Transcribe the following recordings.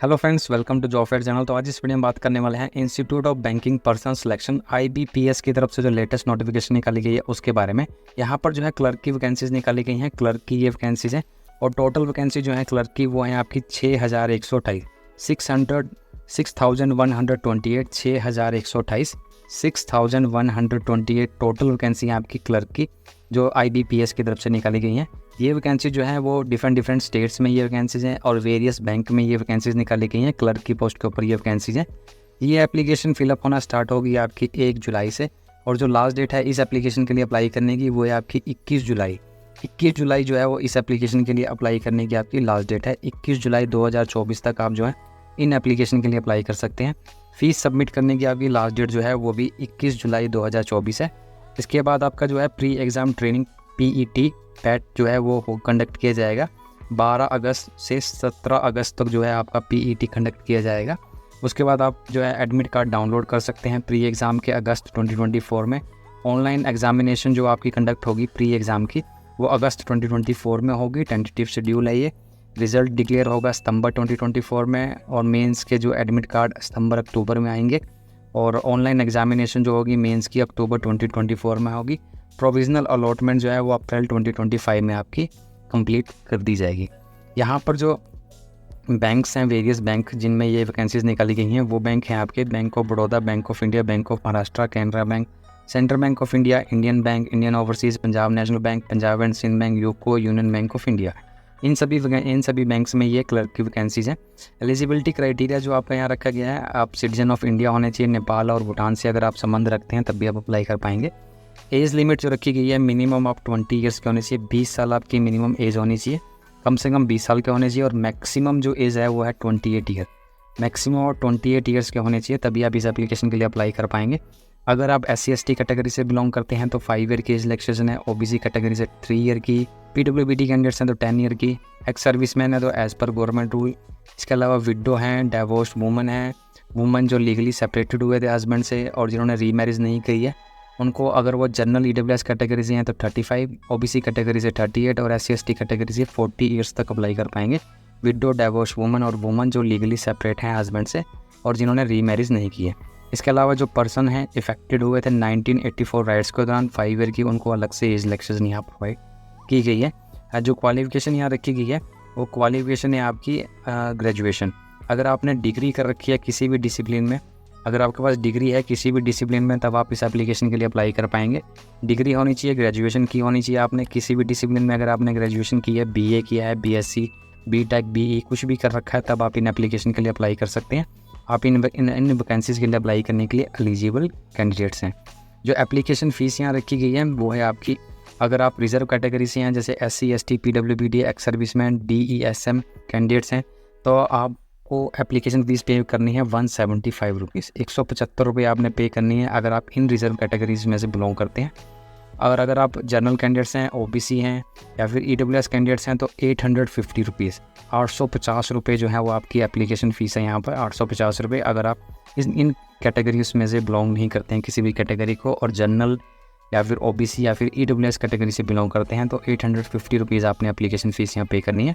Hello friends, welcome to job fair channel. तो आज इस वीडियो में बात करने वाले हैं institute of banking person selection IBPS की तरफ से जो लेटेस्ट नोटिफिकेशन निकाली गई है उसके बारे में। यहाँ पर जो है क्लर्क की वैकेंसीज निकाली गई हैं। क्लर्क की ये वैकेंसीज हैं और टोटल वैकेंसी जो है क्लर्क की वो है आपकी 6128 6128 टोटल वैकेंसी है आपकी क्लर्क की जो IBPS की तरफ से निकाली गई हैं। ये वैकेंसी जो है वो डिफरेंट स्टेट्स में ये वैकेंसीज हैं और वेरियस बैंक में ये वैकेंसीज निकाली गई हैं। क्लर्क की पोस्ट के ऊपर ये वैकेंसीज हैं। ये एप्लीकेशन फिलअप होना स्टार्ट होगी आपकी 1 जुलाई से और जो लास्ट डेट है इस एप्लीकेशन के लिए अप्लाई करने की वो है आपकी 21 जुलाई। 21 जुलाई जो है वो इस एप्लीकेशन के लिए अप्लाई करने की आपकी लास्ट डेट है। 21 जुलाई 2024 तक आप जो है इन एप्लीकेशन के लिए अप्लाई कर सकते हैं। फ़ीस सबमिट करने की आपकी लास्ट डेट जो है वो भी 21 जुलाई 2024 है। इसके बाद आपका जो है pre exam training PET PAT जो है वो कंडक्ट किया जाएगा। 12 अगस्त से 17 अगस्त तक जो है आपका PET कंडक्ट किया जाएगा। उसके बाद आप जो है एडमिट कार्ड डाउनलोड कर सकते हैं प्री एग्ज़ाम के अगस्त 2024 में। ऑनलाइन एग्जामिनेशन जो आपकी कंडक्ट होगी प्री एग्ज़ाम की वो अगस्त 2024 में होगी। टेंटेटिव शेड्यूल है ये। रिज़ल्ट डिक्लेयर होगा सितंबर 2024 में और मेंस के जो एडमिट कार्ड सितंबर अक्टूबर में आएंगे और ऑनलाइन एग्जामिनेशन जो होगी मेंस की अक्टूबर 2024 में होगी। प्रोविज़नल अलॉटमेंट जो है वो अप्रैल 2025 में आपकी कंप्लीट कर दी जाएगी। यहाँ पर जो बैंक्स हैं वेरियस बैंक जिनमें ये वैकेंसीज निकाली गई हैं वो बैंक हैं आपके bank of Baroda, bank of India, bank of Maharashtra, Canara bank, central bank of India, Indian bank, Indian overseas, Punjab national bank, Punjab and Sindh bank, UCO, union bank of India. इन सभी बैंक्स में ये क्लर्क की वैकेंसीज हैं। एलिजिबिलिटी क्राइटेरिया जो आपका यहाँ रखा गया है, आप सिटीजन ऑफ इंडिया होने चाहिए। नेपाल और भूटान से अगर आप संबंध रखते हैं तब भी आप अप्लाई कर पाएंगे। एज लिमिट जो रखी गई है मिनिमम आप 20 ईयर्स के होने चाहिए। 20 साल आपकी मिनिमम एज होनी चाहिए, कम से कम 20 साल के होने चाहिए और मैक्सिमम जो एज है वो है 28 ईयर। मैक्सिमम और 28 ईयर्स के होने चाहिए तभी आप इस एप्लीकेशन के लिए अप्लाई कर पाएंगे। अगर आप SC/ST कैटेगरी से बिलोंग करते हैं तो 5 ईयर की एज रिलैक्सेशन है। OBC कैटेगरी से 3 ईयर की, PWBD कैंडिडेट्स हैं तो 10 ईयर की, एक्स सर्विसमैन है तो एज़ पर गवर्नमेंट रूल। इसके अलावा विडो हैं, डाइवोर्स्ड वुमन हैं, वुमन जो लीगली सेपरेटेड हुए थे हस्बैंड से और जिन्होंने रीमैरिज नहीं करी है उनको, अगर वो जनरल EWS कैटेगरी से हैं तो 35, OBC कैटेगरी से 38 और SC/ST कैटेगरी से 40 ईयर्स तक अप्लाई कर पाएंगे। विडो, डाइवोर्स वुमन और वुमन जो लीगली सेपरेट हैं हस्बैंड से और जिन्होंने रीमैरिज नहीं की है। इसके अलावा जो पर्सन हैं इफेक्टेड हुए थे 1984 राइट्स के दौरान 5 ईयर की, उनको अलग से एज रिलैक्सेशन यहाँ प्रोवाइड की गई है। जो क्वालिफिकेशन यहाँ रखी गई है वो क्वालिफिकेशन है आपकी ग्रेजुएशन। अगर आपने डिग्री कर रखी है किसी भी डिसिप्लिन में, अगर आपके पास डिग्री है किसी भी डिसिप्लिन में तब आप इस एप्लीकेशन के लिए अप्लाई कर पाएंगे। डिग्री होनी चाहिए, ग्रेजुएशन की होनी चाहिए आपने किसी भी डिसिप्लिन में। अगर आपने ग्रेजुएशन की है, BA किया है, BSc, BTech, BE कुछ भी कर रखा है तब आप इन एप्लीकेशन के लिए अप्लाई कर सकते हैं। आप इन वैकेंसीज़ के लिए अप्लाई करने के लिए एलिजिबल कैंडिडेट्स हैं। जो एप्लीकेशन फ़ीस यहाँ रखी गई है वो है आपकी, अगर आप रिजर्व कैटेगरी से हैं जैसे SC/ST, PWBD, ex serviceman, DESM candidates हैं तो आपको एप्लीकेशन फ़ीस पे करनी है 175 रुपीज़, 175 रुपये आपने पे करनी है अगर आप इन रिजर्व कैटेगरीज में से बिलोंग करते हैं। और अगर आप जनरल कैंडिडेट्स हैं, OBC हैं या फिर EWS कैंडिडेट्स हैं तो 850 रुपीज़, 850 रुपये जो है वो आपकी एप्लीकेशन फ़ीस है यहाँ पर, 850 रुपये। अगर आप इन कैटेगरीज में से बिलोंग नहीं करते हैं किसी भी कैटेगरी को और जनरल या फिर OBC या फिर EWS कैटेगरी से बिलोंग करते हैं तो 850 रुपीज़ आपने एप्लीकेशन फ़ीस यहाँ पे करनी है।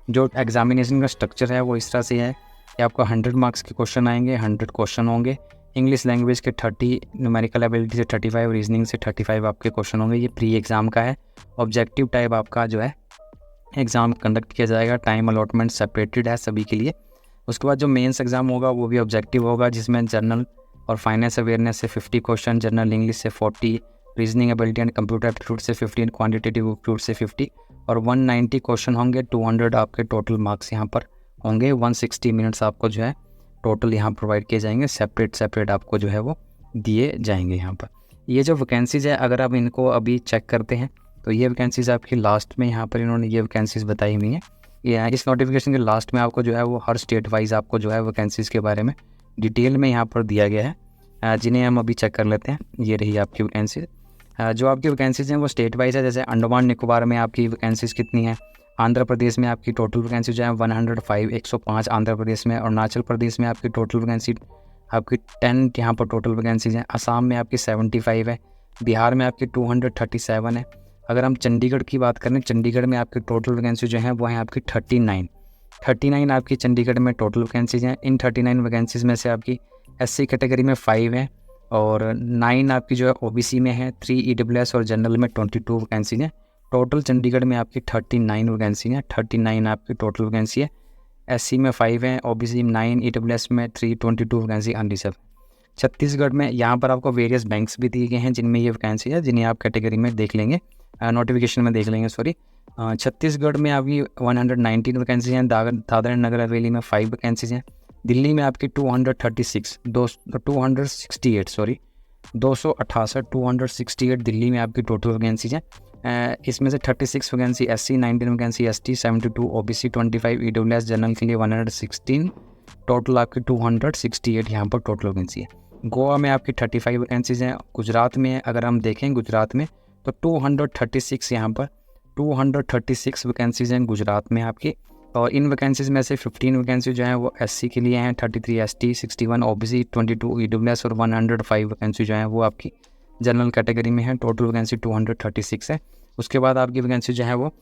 जो एग्जामिनेशन का स्ट्रक्चर है वो इस तरह से है कि आपको 100 मार्क्स के क्वेश्चन आएंगे, 100 क्वेश्चन होंगे। इंग्लिश लैंग्वेज के 30, न्यूमेरिकल एबिलिटी से 35, रीजनिंग से 35 आपके क्वेश्चन होंगे। ये प्री एग्ज़ाम का है। ऑब्जेक्टिव टाइप आपका जो है एग्ज़ाम कंडक्ट किया जाएगा। टाइम अलॉटमेंट सेपरेटेड है सभी के लिए। उसके बाद जो मेंस एग्ज़ाम होगा वो भी ऑब्जेक्टिव होगा जिसमें जनरल और फाइनेंस अवेयरनेस से 50 क्वेश्चन, जनरल इंग्लिश से 40, reasoning ability and computer aptitude से 15, क्वान्टिटेटिव एप्टीट्यूड से 50 और 190 क्वेश्चन होंगे। 200 आपके टोटल मार्क्स यहाँ पर होंगे। 160 मिनट्स आपको जो है टोटल यहाँ प्रोवाइड किए जाएंगे। सेपरेट आपको जो है वो दिए जाएंगे यहाँ पर। ये जो वैकेंसीज़ है अगर आप इनको अभी चेक करते हैं तो ये वैकेंसीज़ आपकी लास्ट में यहाँ पर इन्होंने ये वैकेंसीज़ बताई हुई हैं। ये इस नोटिफिकेशन के लास्ट में आपको जो है वो हर स्टेट वाइज आपको जो है वैकेंसीज़ के बारे में डिटेल में यहाँ पर दिया गया है, जिन्हें हम अभी चेक कर लेते हैं। ये रही आपकी वैकेंसीज। जो आपकी वैकेंसीज़ हैं वो स्टेट वाइज है। जैसे अंडमान निकोबार में आपकी वैकेंसीज़ कितनी है, आंध्र प्रदेश में आपकी टोटल वैकेंसी जो है 105, 105 आंध्र प्रदेश में। अरुणाचल प्रदेश में आपकी टोटल वैकेंसी आपकी 10 यहाँ पर टोटल वैकेंसीज हैं। असम में आपकी 75 है। बिहार में आपकी 237 है। अगर हम चंडीगढ़ की बात करें, चंडीगढ़ में आपकी टोटल वैकेंसी जो है वो है आपकी 39। 39 आपकी चंडीगढ़ में टोटल वैकेंसीज हैं। इन 39 वैकेंसीज में से आपकी SC कैटेगरी में 5 हैं और 9 आपकी जो है OBC में है, 3 EWS और जनरल में 22 वैकेंसी हैं। टोटल चंडीगढ़ में आपकी 39 वैकेंसी हैं, 39 आपकी टोटल वैकेंसी है। SC में 5 हैं, OBC 9, EWS में 3, 22 वैकेंसी अनरिजर्व। छत्तीसगढ़ में यहाँ पर आपको वेरियस बैंक्स भी दिए गए हैं जिनमें ये वैकेंसी है, जिन्हें आप कैटेगरी में देख लेंगे, नोटिफिकेशन में देख लेंगे सॉरी। छत्तीसगढ़ में आपकी 119 वैकेंसी हैं, दादरा एंड नगर हवेली में 5 वैकेंसीज हैं, दिल्ली में आपकी 268 दिल्ली में आपकी टोटल वैकेंसीज हैं। इसमें से 36 vacancy SC, 19 vacancy ST, 72 OBC, 25 EWS, general के लिए 116, टोटल आपकी 268 यहाँ पर टोटल वैकेंसी है। गोवा में आपकी 35 वैकेंसीज हैं। गुजरात में अगर हम देखें गुजरात में तो 236 यहाँ पर 236 वैकेंसीज हैं गुजरात में आपकी, और इन वैकेंसीज में से 15 वैकेंसी जो हैं वो SC के लिए हैं, 33 ST, 61 OBC, 22 EWS और 105 वैकेंसी जो हैं वो आपकी जनरल कैटेगरी में है। टोटल वैकेंसी 236 है। उसके बाद आपकी वैकेंसी जो है वो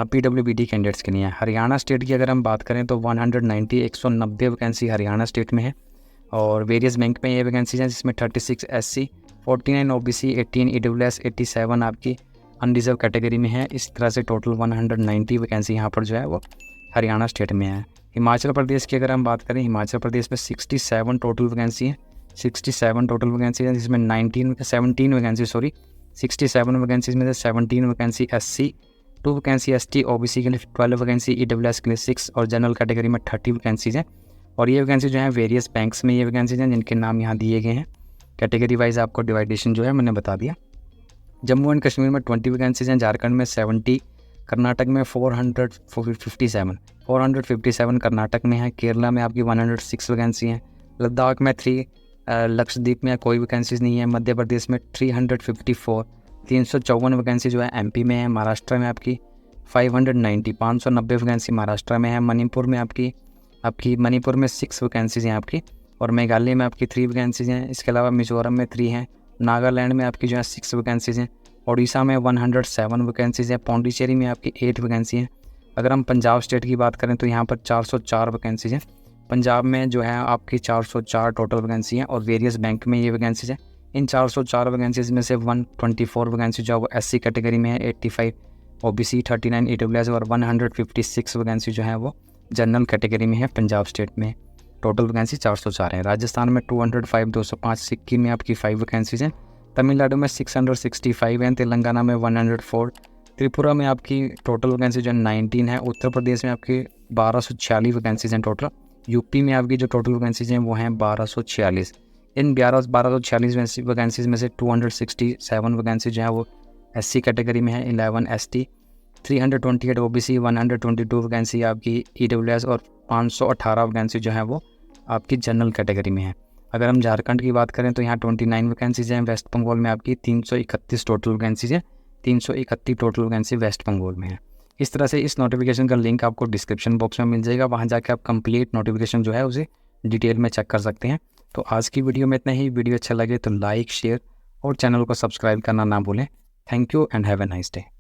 PWBD कैंडिडेट्स के लिए है। हरियाणा स्टेट की अगर हम बात करें तो 190 वैकेंसी हरियाणा स्टेट में है और वेरियस बैंक में ये वैकेंसीज हैं, जिसमें 36 SC, 49 OBC, 18 EWS, 87 आपकी अनरिजर्व कैटेगरी में है। इस तरह से टोटल 190 वैकेंसी यहाँ पर जो है वो हरियाणा स्टेट में है। हिमाचल प्रदेश की अगर हम बात करें, हिमाचल प्रदेश में 67 टोटल वैकेंसी है, 67 टोटल वैकेंसी है, जिसमें 17 वैकेंसी 67 वैकेंसीज में से 17 vacancy SC, 2 vacancy ST, OBC के लिए 12 वैकेंसी, EWS के लिए 6 और जनरल कैटेगरी में 30 वैकेंसीज हैं। और ये वैकेंसी जो है वेरियस बैंक्स में ये वैकेंसीज हैं जिनके नाम यहाँ दिए गए हैं। कैटेगरी वाइज आपको डिवाइडेशन जो है मैंने बता दिया। जम्मू एंड कश्मीर में 20 वैकेंसीज हैं, झारखंड में 70, कर्नाटक में 457 कर्नाटक में है, केरला में आपकी 106 वैकेंसी हैं, लद्दाख में 3, लक्षद्वीप में कोई वैकेंसीज नहीं है, मध्य प्रदेश में 354 वैकेंसी जो है MP में है, महाराष्ट्र में आपकी 590 वैकेंसी महाराष्ट्र में है, मणिपुर में मणिपुर में 6 वैकेंसीज हैं आपकी, और मेघालय में आपकी 3 वैकेंसीज हैं। इसके अलावा मिजोरम में 3 हैं, नागालैंड में आपकी जो है 6 वैकेंसीज हैं, उड़ीसा में 107 वैकेंसीज हैं, पौंडीचेरी में आपकी 8 वैकेंसी हैं। अगर हम पंजाब स्टेट की बात करें तो यहाँ पर 404 वैकेंसीज हैं। पंजाब में जो है आपकी 404 टोटल वैकेंसी हैं और वेरियस बैंक में ये वैकेंसीज हैं। इन 404 वैकेंसीज में से 124 वैकेंसी जो है वो SC कैटेगरी में है, 85 OBC, 39 EWS और 156 वैकेंसी जो है वो जनरल कैटेगरी में है पंजाब स्टेट में। टोटल वैकेंसी 404 है। राजस्थान में 205, 205, सिक्किम में आपकी 5 वैकेंसीज हैं, तमिलनाडु में 665 हैं, तेलंगाना में 104, त्रिपुरा में आपकी टोटल वैकेंसी जो है 19 है, उत्तर प्रदेश में आपकी 1246 वैकेंसीज हैं टोटल, यूपी में आपकी जो टोटल वैकेंसीज हैं वो हैं 1246। इन 1246 वैकेंसीज में से 267 वैकेंसी जो है वो SC कैटेगरी में है, 11 ST, 328 OBC, 122 वैकेंसी आपकी EWS और 518 वैकेंसी जो है वो आपकी जनरल कैटेगरी में है। अगर हम झारखंड की बात करें तो यहाँ 29 वैकेंसीज हैं, वेस्ट बंगाल में आपकी 331 टोटल वैकेंसीज हैं, 331 टोटल वैकेंसी वेस्ट बंगाल में है। इस तरह से इस नोटिफिकेशन का लिंक आपको डिस्क्रिप्शन बॉक्स में मिल जाएगा, वहाँ जाकर आप कंप्लीट नोटिफिकेशन जो है उसे डिटेल में चेक कर सकते हैं। तो आज की वीडियो में इतना ही। वीडियो अच्छा लगे तो लाइक, शेयर और चैनल को सब्सक्राइब करना ना भूलें। Thank you and have a nice day.